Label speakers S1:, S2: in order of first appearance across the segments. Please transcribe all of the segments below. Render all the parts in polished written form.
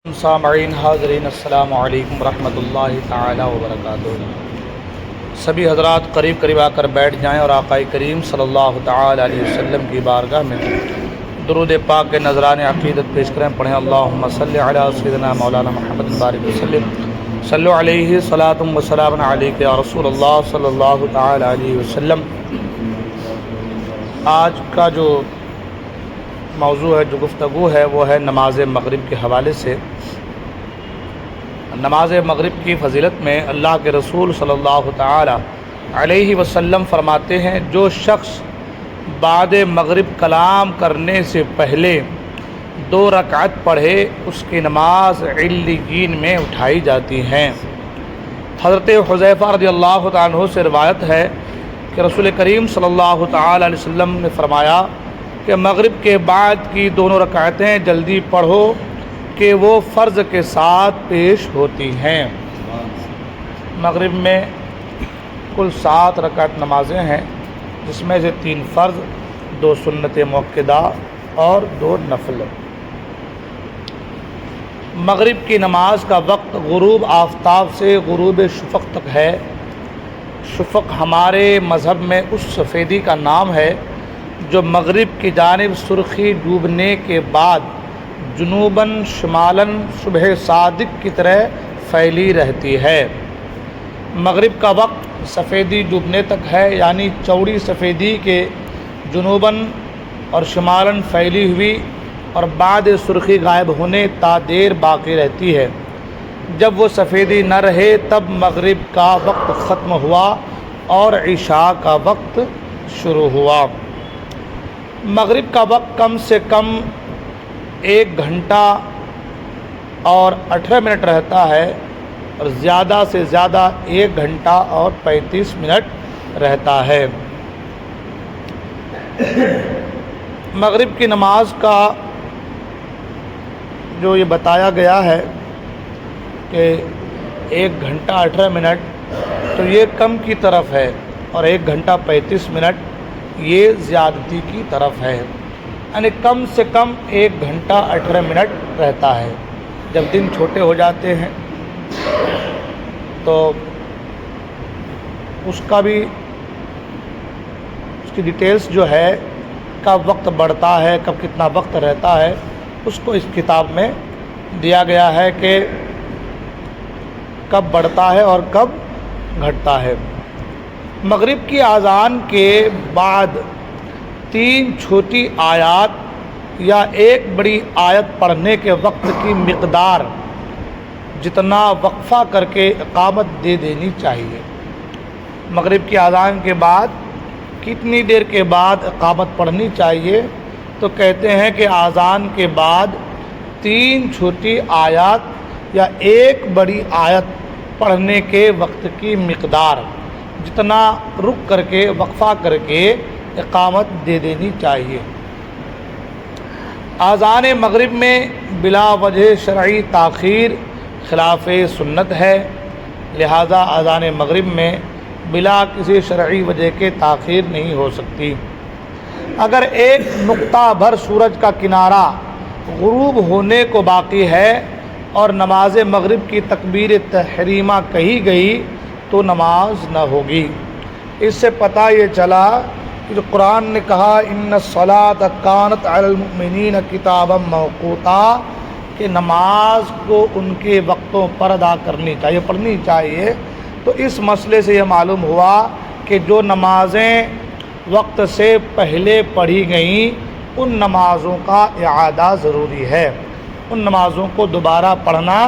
S1: سامعین حاضرین السلام علیکم ورحمۃ اللہ تعالی وبرکاتہ۔ سبھی حضرات قریب آ کر بیٹھ جائیں اور آقا کریم صلی اللہ تعالی علیہ وسلم کی بارگاہ میں درود پاک کے نذران عقیدت پیش کریں۔ پڑھیں اللہم صلی علی سیدنا مولانا محمد بارک وسلم صلو علیہ صلاۃ و سلام علیک یا رسول اللہ صلی اللہ تعالی علیہ وسلم۔ آج کا جو موضوع ہے، جو گفتگو ہے، وہ ہے نماز مغرب کے حوالے سے۔ نماز مغرب کی فضیلت میں اللہ کے رسول صلی اللہ تعالی علیہ وسلم فرماتے ہیں، جو شخص بعد مغرب کلام کرنے سے پہلے 2 رکعت پڑھے اس کی نماز علیین میں اٹھائی جاتی ہیں۔ حضرت حذیفہ رضی اللہ تعالیٰ عنہ سے روایت ہے کہ رسول کریم صلی اللہ تعالی علیہ وسلم نے فرمایا کہ مغرب کے بعد کی 2 رکعتیں جلدی پڑھو کہ وہ فرض کے ساتھ پیش ہوتی ہیں۔ مغرب میں کل 7 رکعت نمازیں ہیں، جس میں سے 3 فرض، 2 سنت مؤکدہ اور 2 نفل۔ مغرب کی نماز کا وقت غروب آفتاب سے غروب شفق تک ہے۔ شفق ہمارے مذہب میں اس سفیدی کا نام ہے جو مغرب کی جانب سرخی ڈوبنے کے بعد جنوباً شمالاً صبح صادق کی طرح پھیلی رہتی ہے۔ مغرب کا وقت سفیدی ڈوبنے تک ہے، یعنی چوڑی سفیدی کے جنوباً اور شمالاً پھیلی ہوئی اور بعد سرخی غائب ہونے تا دیر باقی رہتی ہے۔ جب وہ سفیدی نہ رہے تب مغرب کا وقت ختم ہوا اور عشاء کا وقت شروع ہوا۔ مغرب کا وقت کم سے کم 1 گھنٹہ اور 18 منٹ رہتا ہے اور زیادہ سے زیادہ 1 گھنٹہ اور 35 منٹ رہتا ہے۔ مغرب کی نماز کا جو یہ بتایا گیا ہے کہ 1 گھنٹہ 18 منٹ، تو یہ کم کی طرف ہے، اور 1 گھنٹہ 35 منٹ یہ زیادتی کی طرف ہے، یعنی کم سے کم 1 گھنٹہ 18 منٹ رہتا ہے۔ جب دن چھوٹے ہو جاتے ہیں تو اس کا بھی اس کی ڈیٹیلز جو ہے، کب وقت بڑھتا ہے، کب کتنا وقت رہتا ہے، اس کو اس کتاب میں دیا گیا ہے کہ کب بڑھتا ہے اور کب گھٹتا ہے۔ مغرب کی اذان کے بعد 3 چھوٹی آیات یا 1 بڑی آیت پڑھنے کے وقت کی مقدار جتنا وقفہ کر کے اقامت دے دینی چاہیے۔ مغرب کی اذان کے بعد کتنی دیر کے بعد اقامت پڑھنی چاہیے؟ تو کہتے ہیں کہ اذان کے بعد 3 چھوٹی آیات یا 1 بڑی آیت پڑھنے کے وقت کی مقدار جتنا رک کر کے وقفہ کر کے اقامت دے دینی چاہیے۔ اذان مغرب میں بلا وجہ شرعی تاخیر خلاف سنت ہے، لہذا اذان مغرب میں بلا کسی شرعی وجہ کے تاخیر نہیں ہو سکتی۔ اگر 1 نقطہ بھر سورج کا کنارہ غروب ہونے کو باقی ہے اور نماز مغرب کی تکبیر تحریمہ کہی گئی تو نماز نہ ہوگی۔ اس سے پتہ یہ چلا کہ جو قرآن نے کہا ان الصلاۃ کانت علی المؤمنین کتابا موقوتا، کہ نماز کو ان کے وقتوں پر ادا کرنی چاہیے، پڑھنی چاہیے، تو اس مسئلے سے یہ معلوم ہوا کہ جو نمازیں وقت سے پہلے پڑھی گئیں ان نمازوں کا اعادہ ضروری ہے، ان نمازوں کو دوبارہ پڑھنا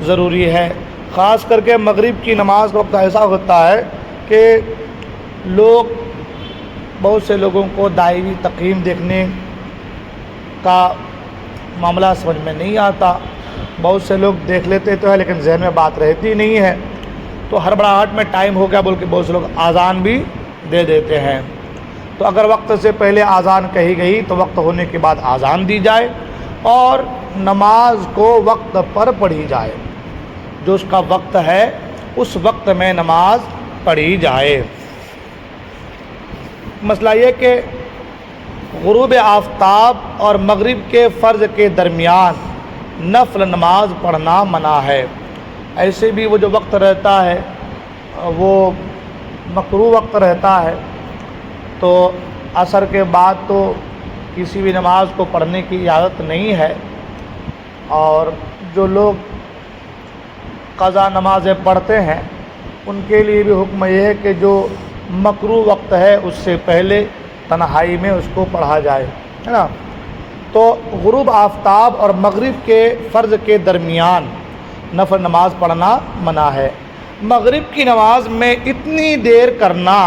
S1: ضروری ہے۔ خاص کر کے مغرب کی نماز کا وقت ایسا ہوتا ہے کہ بہت سے لوگوں کو دائمی تقویم دیکھنے کا معاملہ سمجھ میں نہیں آتا۔ بہت سے لوگ دیکھ لیتے تو ہے لیکن ذہن میں بات رہتی نہیں ہے، تو ہڑبڑاہٹ میں ٹائم ہو گیا بول کے بہت سے لوگ اذان بھی دے دیتے ہیں۔ تو اگر وقت سے پہلے اذان کہی گئی تو وقت ہونے کے بعد اذان دی جائے اور نماز کو وقت پر پڑھی جائے، جو اس کا وقت ہے اس وقت میں نماز پڑھی جائے۔ مسئلہ یہ کہ غروب آفتاب اور مغرب کے فرض کے درمیان نفل نماز پڑھنا منع ہے۔ ایسے بھی وہ جو وقت رہتا ہے وہ مکروہ وقت رہتا ہے، تو عصر کے بعد تو کسی بھی نماز کو پڑھنے کی اجازت نہیں ہے، اور جو لوگ قضا نمازیں پڑھتے ہیں ان کے لیے بھی حکم یہ ہے کہ جو مکروہ وقت ہے اس سے پہلے تنہائی میں اس کو پڑھا جائے، ہے نا۔ تو غروب آفتاب اور مغرب کے فرض کے درمیان نفل نماز پڑھنا منع ہے۔ مغرب کی نماز میں اتنی دیر کرنا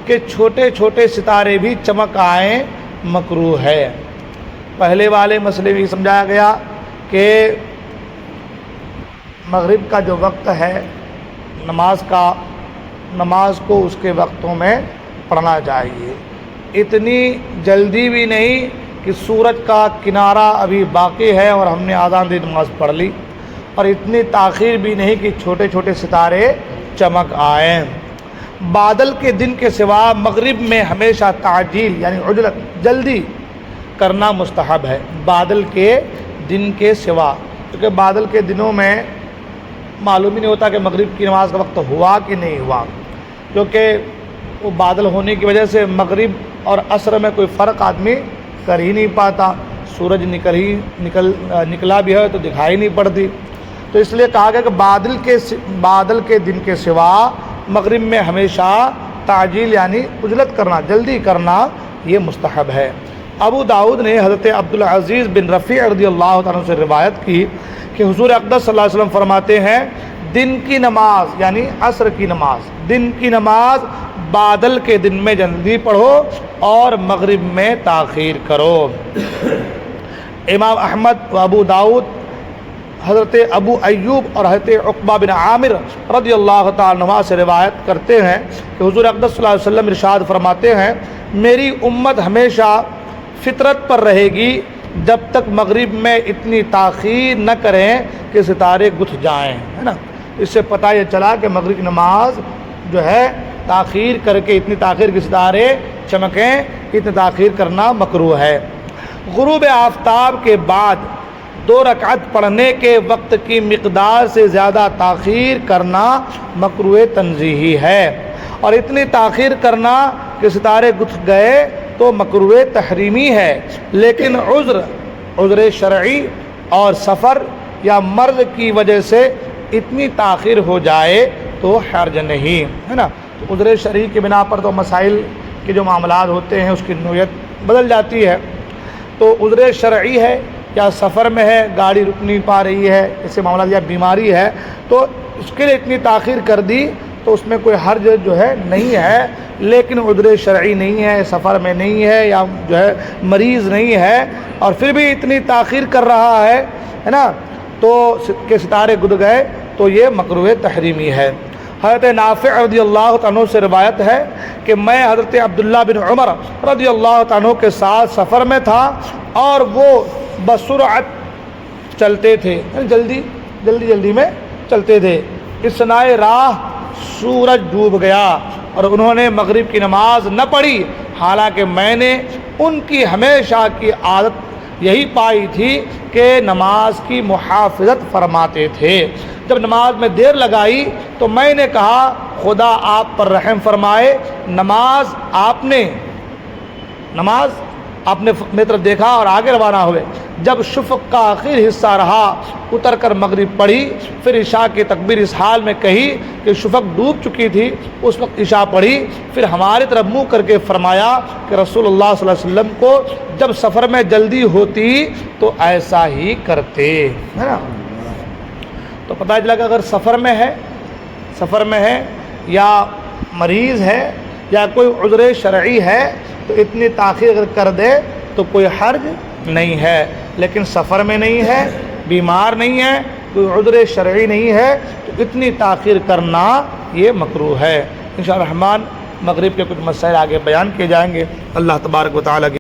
S1: کہ چھوٹے چھوٹے ستارے بھی چمک آئیں مکروہ ہے۔ پہلے والے مسئلے بھی سمجھایا گیا کہ مغرب کا جو وقت ہے نماز کو اس کے وقتوں میں پڑھنا چاہیے، اتنی جلدی بھی نہیں کہ سورج کا کنارہ ابھی باقی ہے اور ہم نے آذان دی نماز پڑھ لی، اور اتنی تاخیر بھی نہیں کہ چھوٹے چھوٹے ستارے چمک آئیں۔ بادل کے دن کے سوا مغرب میں ہمیشہ تعجیل یعنی عجلت جلدی کرنا مستحب ہے، بادل کے دن کے سوا، کیونکہ بادل کے دنوں میں معلوم ہی نہیں ہوتا کہ مغرب کی نماز کا وقت ہوا کہ نہیں ہوا، کیونکہ وہ بادل ہونے کی وجہ سے مغرب اور عصر میں کوئی فرق آدمی کر ہی نہیں پاتا، سورج نکلا بھی ہے تو دکھائی نہیں پڑتی، تو اس لیے کہا گیا کہ بادل کے دن کے سوا مغرب میں ہمیشہ تعجیل یعنی عجلت کرنا، جلدی کرنا یہ مستحب ہے۔ ابو داؤد نے حضرت عبدالعزیز بن رفیع رضی اللہ تعالیٰ سے روایت کی کہ حضور اقدس صلی اللہ علیہ وسلم فرماتے ہیں دن کی نماز یعنی عصر کی نماز، دن کی نماز بادل کے دن میں جلدی پڑھو اور مغرب میں تاخیر کرو۔ امام احمد و ابو داؤد حضرت ابو ایوب اور حضرت عقبہ بن عامر رضی اللہ تعالیٰ عنہ سے روایت کرتے ہیں کہ حضور اقدس صلی اللہ علیہ وسلم ارشاد فرماتے ہیں میری امت ہمیشہ فطرت پر رہے گی جب تک مغرب میں اتنی تاخیر نہ کریں کہ ستارے گتھ جائیں، ہے نا۔ اس سے پتہ یہ چلا کہ مغرب کی نماز جو ہے تاخیر کر کے اتنی تاخیر کے ستارے چمکیں، اتنی تاخیر کرنا مکروہ ہے۔ غروب آفتاب کے بعد 2 رکعت پڑھنے کے وقت کی مقدار سے زیادہ تاخیر کرنا مکروہ تنزیہی ہے، اور اتنی تاخیر کرنا کہ ستارے گتھ گئے تو مکروہ تحریمی ہے، لیکن عذر شرعی اور سفر یا مرض کی وجہ سے اتنی تاخیر ہو جائے تو حرج نہیں، ہے نا۔ تو عذر شرعی کی بنا پر تو مسائل کے جو معاملات ہوتے ہیں اس کی نوعیت بدل جاتی ہے، تو عذر شرعی ہے یا سفر میں ہے، گاڑی رک نہیں پا رہی ہے، ایسے معاملات، یا بیماری ہے، تو اس کے لیے اتنی تاخیر کر دی تو اس میں کوئی حرج جو ہے نہیں ہے، لیکن عذر شرعی نہیں ہے، سفر میں نہیں ہے، یا جو ہے مریض نہیں ہے اور پھر بھی اتنی تاخیر کر رہا ہے نا، تو کہ ستارے گد گئے تو یہ مکروہ تحریمی ہے۔ حضرت نافع رضی اللہ عنہ سے روایت ہے کہ میں حضرت عبداللہ بن عمر رضی اللہ عنہ کے ساتھ سفر میں تھا اور وہ بسرعت چلتے تھے، جلدی میں چلتے تھے، اثناء راہ سورج ڈوب گیا اور انہوں نے مغرب کی نماز نہ پڑھی، حالانکہ میں نے ان کی ہمیشہ کی عادت یہی پائی تھی کہ نماز کی محافظت فرماتے تھے۔ جب نماز میں دیر لگائی تو میں نے کہا خدا آپ پر رحم فرمائے، نماز آپ نے میری طرف دیکھا اور آگے روانہ ہوئے۔ جب شفق کا آخری حصہ رہا اتر کر مغرب پڑھی، پھر عشاء کی تکبیر اس حال میں کہی کہ شفق ڈوب چکی تھی، اس وقت عشاء پڑھی، پھر ہماری طرف منہ کر کے فرمایا کہ رسول اللہ صلی اللہ علیہ وسلم کو جب سفر میں جلدی ہوتی تو ایسا ہی کرتے، ہے نا۔ تو پتہ چلا کہ اگر سفر میں ہے یا مریض ہے یا کوئی عذر شرعی ہے تو اتنی تاخیر اگر کر دے تو کوئی حرج نہیں ہے، لیکن سفر میں نہیں ہے، بیمار نہیں ہے، کوئی عذر شرعی نہیں ہے تو اتنی تاخیر کرنا یہ مکروہ ہے۔ انشاءاللہ الرحمن مغرب کے کچھ مسائل آگے بیان کیے جائیں گے۔ اللہ تبارک و تعالیٰ کی